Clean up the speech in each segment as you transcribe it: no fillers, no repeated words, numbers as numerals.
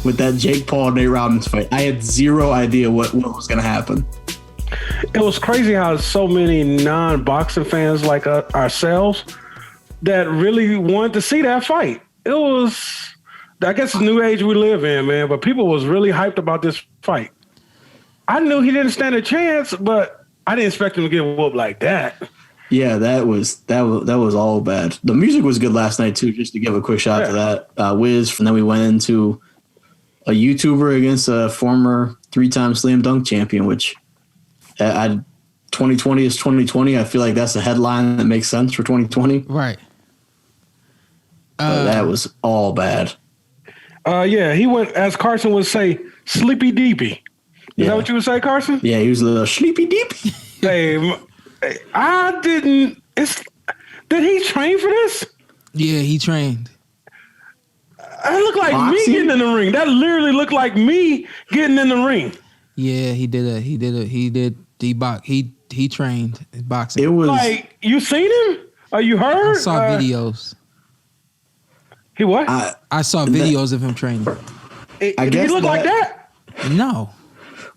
with that Jake Paul Nate Robinson fight. I had zero idea what was going to happen. It was crazy how so many non-boxing fans like ourselves that really wanted to see that fight. It was, I guess, the new age we live in, man. But people was really hyped about this fight. I knew he didn't stand a chance, but I didn't expect him to get whooped like that. Yeah, that was all bad. The music was good last night too. Just to give a quick shout to that, Wiz. And then we went into a YouTuber against a former 3-time slam dunk champion, which 2020 is 2020. I feel like that's a headline that makes sense for 2020. Right. But that was all bad. Yeah, he went, as Carson would say, sleepy deepy. Is that what you would say, Carson? Yeah, he was a little sleepy deepy. Hey, I didn't. Did he train for this? Yeah, he trained. That looked like me getting in the ring. That literally looked like me getting in the ring. Yeah, he trained boxing. It was like, you seen him? Or you heard? I saw videos. He what? I saw videos of him training. Did he look like that? No.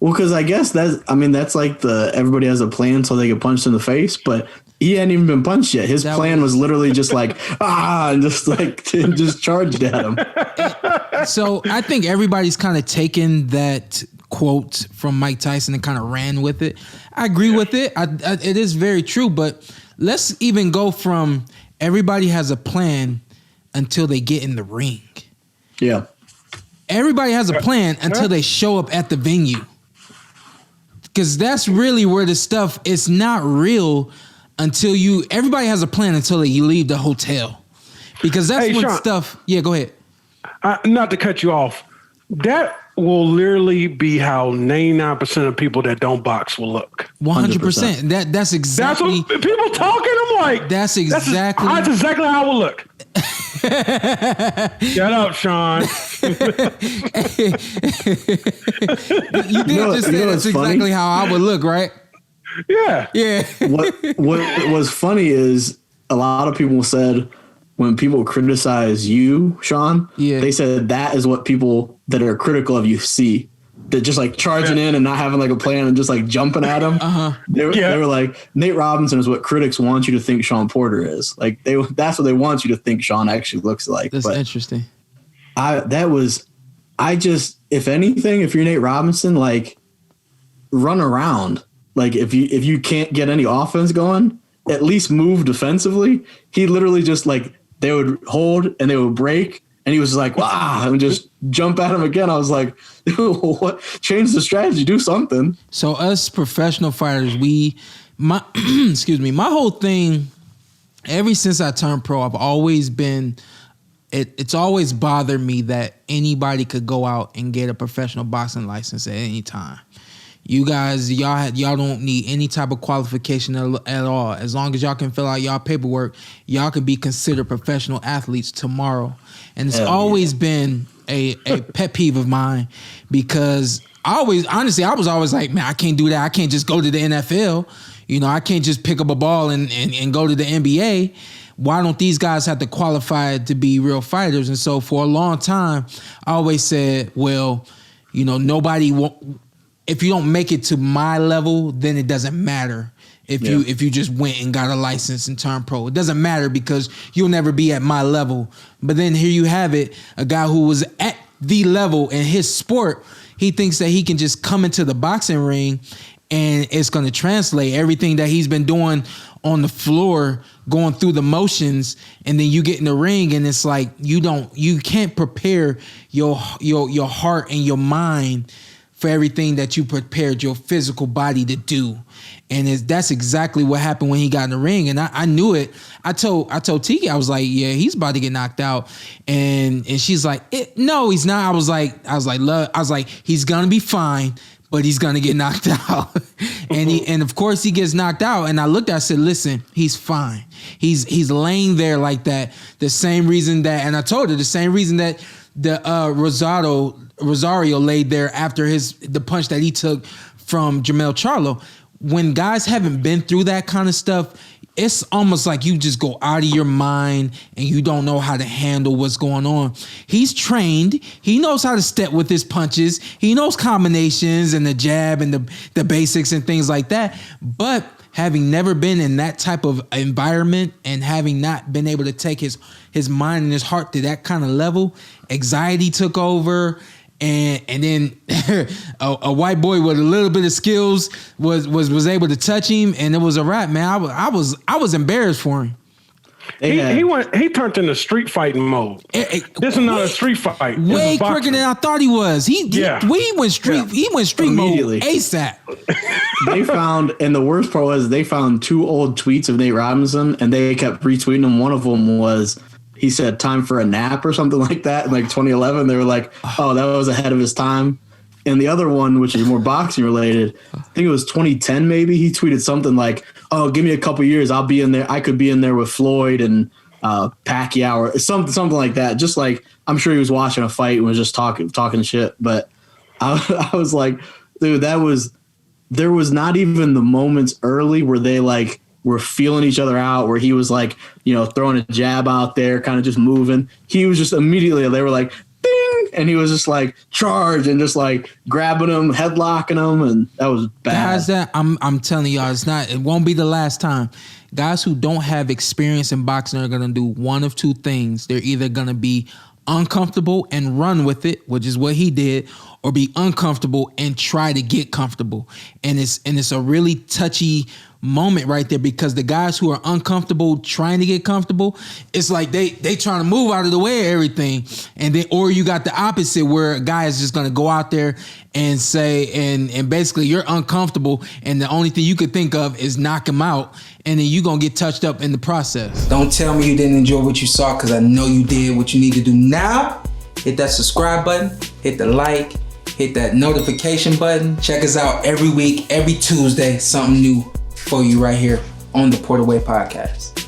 Well, because I guess that's like everybody has a plan so they get punched in the face, but he hadn't even been punched yet. His plan was literally just like, and just charged at him. So I think everybody's kind of taken that quote from Mike Tyson and kind of ran with it. I agree with it. It is very true, but let's even go from everybody has a plan until they get in the ring. Yeah. Everybody has a plan until they show up at the venue. Because that's really where the stuff is not real until everybody has a plan until you leave the hotel. Because that's when Shawn, stuff. Yeah, go ahead. Not to cut you off. That will literally be how 99% of people that don't box will look. 100%. That's exactly. That's what people talking. I'm like, that's exactly how I will look. Shut up, Shawn. You did just say that's exactly how I would look, right? Yeah. Yeah. What was funny is a lot of people said when people criticize you, Shawn, they said that is what people that are critical of you see. That just like charging in and not having like a plan and just like jumping at them. They were like, Nate Robinson is what critics want you to think Shawn Porter is. Like that's what they want you to think Shawn actually looks like. That's interesting. If anything, if you're Nate Robinson, like run around. Like if you can't get any offense going, at least move defensively. He literally just like they would hold and they would break. And he was like, wow, and just jump at him again. I was like, what? Change the strategy, do something. So us professional fighters, my whole thing, ever since I turned pro, I've always been, it's always bothered me that anybody could go out and get a professional boxing license at any time. You guys, y'all don't need any type of qualification at all. As long as y'all can fill out y'all paperwork, y'all can be considered professional athletes tomorrow. And it's always been a pet peeve of mine because I was always like, man, I can't do that. I can't just go to the NFL. You know, I can't just pick up a ball and go to the NBA. Why don't these guys have to qualify to be real fighters? And so for a long time, I always said, well, you know, if you don't make it to my level, then it doesn't matter. If you just went and got a license and turned pro, it doesn't matter because you'll never be at my level. But then here you have it, a guy who was at the level in his sport, he thinks that he can just come into the boxing ring and it's going to translate everything that he's been doing on the floor, going through the motions, and then you get in the ring and it's like you can't prepare your heart and your mind for everything that you prepared your physical body to do. And that's exactly what happened when he got in the ring. And I knew it. I told Tiki, I was like, yeah, he's about to get knocked out. And she's like, no, he's not. I was like, he's gonna be fine, but he's gonna get knocked out. and of course he gets knocked out. And I looked at it, I said, listen, he's fine. He's laying there like that. The same reason that, and I told her the same reason that the Rosario laid there after the punch that he took from Jermell Charlo. When guys haven't been through that kind of stuff, it's almost like you just go out of your mind and you don't know how to handle what's going on. He's trained. He knows how to step with his punches. He knows combinations and the jab and the basics and things like that. But having never been in that type of environment and having not been able to take his mind and his heart to that kind of level, anxiety took over. And then a white boy with a little bit of skills was able to touch him, and it was a wrap, man. I was embarrassed for him. He turned into street fighting mode. This is not a street fight. Way quicker than I thought he was. He went street mode ASAP. They found, and the worst part was they found 2 old tweets of Nate Robinson, and they kept retweeting them. One of them was, he said time for a nap or something like that in like 2011. They were like, oh, that was ahead of his time. And the other one, which is more boxing related, I think it was 2010 maybe, he tweeted something like, oh, give me a couple years, I'll be in there. I could be in there with Floyd and Pacquiao or something like that. Just like, I'm sure he was watching a fight and was just talking shit. But I was like, dude, there was not even the moments early where they like were feeling each other out, where he was like, throwing a jab out there, kind of just moving. He was just immediately, they were like, ding, and he was just like charge and just like grabbing him, headlocking him, and that was bad. Guys, I'm telling y'all, it won't be the last time. Guys who don't have experience in boxing are gonna do one of 2 things. They're either gonna be uncomfortable and run with it, which is what he did, or be uncomfortable and try to get comfortable. And it's a really touchy moment right there, because the guys who are uncomfortable trying to get comfortable, it's like they trying to move out of the way of everything. And then, or you got the opposite, where a guy is just going to go out there and say, and basically you're uncomfortable, and the only thing you could think of is knock him out, and then you're going to get touched up in the process. Don't tell me you didn't enjoy what you saw, because I know you did. What you need to do now, hit that subscribe button, hit the like, hit that notification button. Check us out every week, every Tuesday, something new for you right here on the Porter Way Podcast.